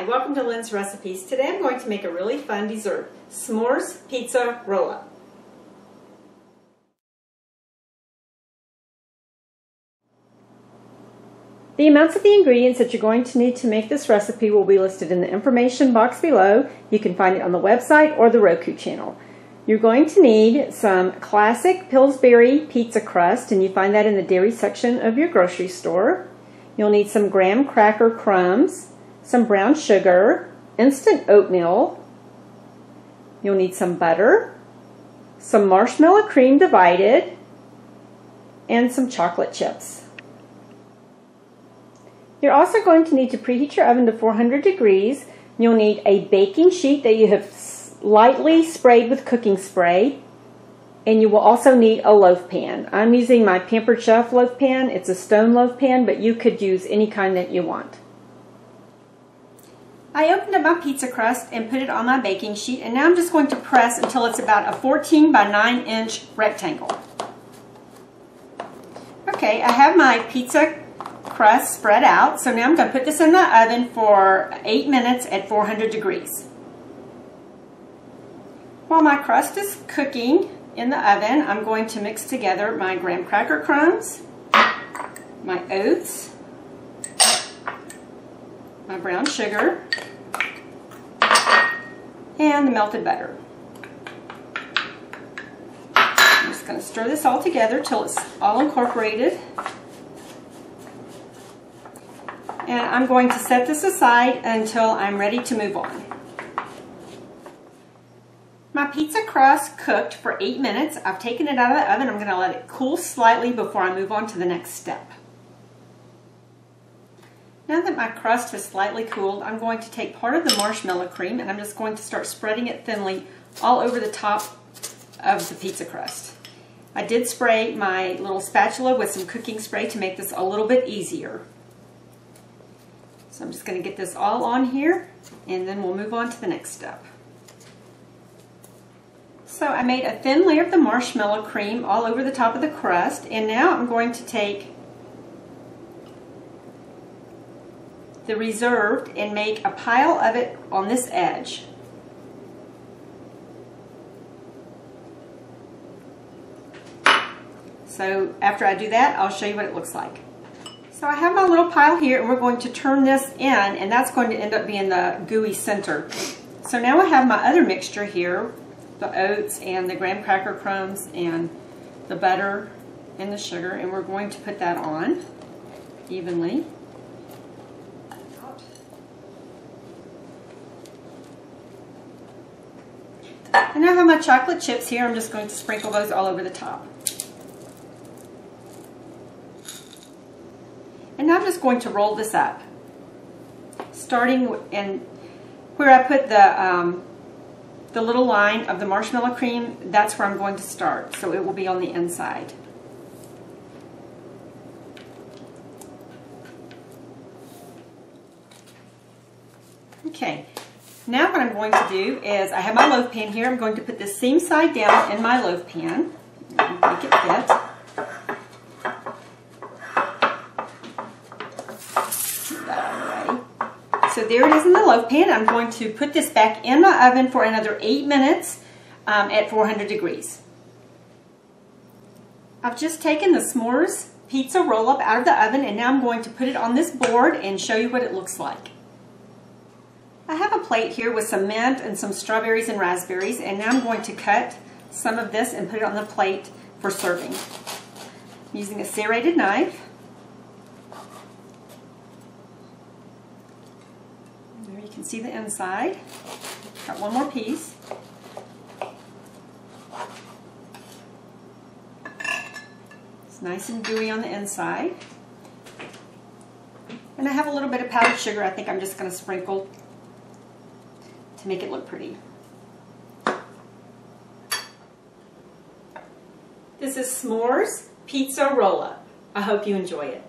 Hi, welcome to Lynn's Recipes. Today I'm going to make a really fun dessert, s'mores pizza roll-up. The amounts of the ingredients that you're going to need to make this recipe will be listed in the information box below. You can find it on the website or the Roku channel. You're going to need some classic Pillsbury pizza crust, and you find that in the dairy section of your grocery store. You'll need some graham cracker crumbs, some brown sugar, instant oatmeal. You'll need some butter, some marshmallow cream divided, and some chocolate chips. You're also going to need to preheat your oven to 400 degrees. You'll need a baking sheet that you have lightly sprayed with cooking spray, and you will also need a loaf pan. I'm using my Pampered Chef loaf pan. It's a stone loaf pan, but you could use any kind that you want. I opened up my pizza crust and put it on my baking sheet, and now I'm just going to press until it's about a 14 by 9 inch rectangle. Okay, I have my pizza crust spread out, so now I'm going to put this in the oven for 8 minutes at 400 degrees. While my crust is cooking in the oven, I'm going to mix together my graham cracker crumbs, my oats, my brown sugar, and the melted butter. I'm just going to stir this all together till it's all incorporated. And I'm going to set this aside until I'm ready to move on. My pizza crust cooked for 8 minutes. I've taken it out of the oven. I'm going to let it cool slightly before I move on to the next step. Now that my crust has slightly cooled, I'm going to take part of the marshmallow cream and I'm just going to start spreading it thinly all over the top of the pizza crust. I did spray my little spatula with some cooking spray to make this a little bit easier. So I'm just going to get this all on here, and then we'll move on to the next step. So I made a thin layer of the marshmallow cream all over the top of the crust, and now I'm going to take the reserved and make a pile of it on this edge. So after I do that, I'll show you what it looks like. So I have my little pile here, and we're going to turn this in, and that's going to end up being the gooey center. So now I have my other mixture here, the oats and the graham cracker crumbs and the butter and the sugar, and we're going to put that on evenly. And I have my chocolate chips here. I'm just going to sprinkle those all over the top. And now I'm just going to roll this up, starting in where I put the little line of the marshmallow cream. That's where I'm going to start, so it will be on the inside. Okay, now what I'm going to do is, I have my loaf pan here. I'm going to put this seam side down in my loaf pan, make it fit. So there it is in the loaf pan. I'm going to put this back in my oven for another 8 minutes at 400 degrees. I've just taken the s'mores pizza roll-up out of the oven, and now I'm going to put it on this board and show you what it looks like. I have a plate here with some mint and some strawberries and raspberries, and now I'm going to cut some of this and put it on the plate for serving. I'm using a serrated knife. There you can see the inside. Got one more piece. It's nice and gooey on the inside. And I have a little bit of powdered sugar. I think I'm just going to sprinkle to make it look pretty. This is s'mores pizza roll-up. I hope you enjoy it.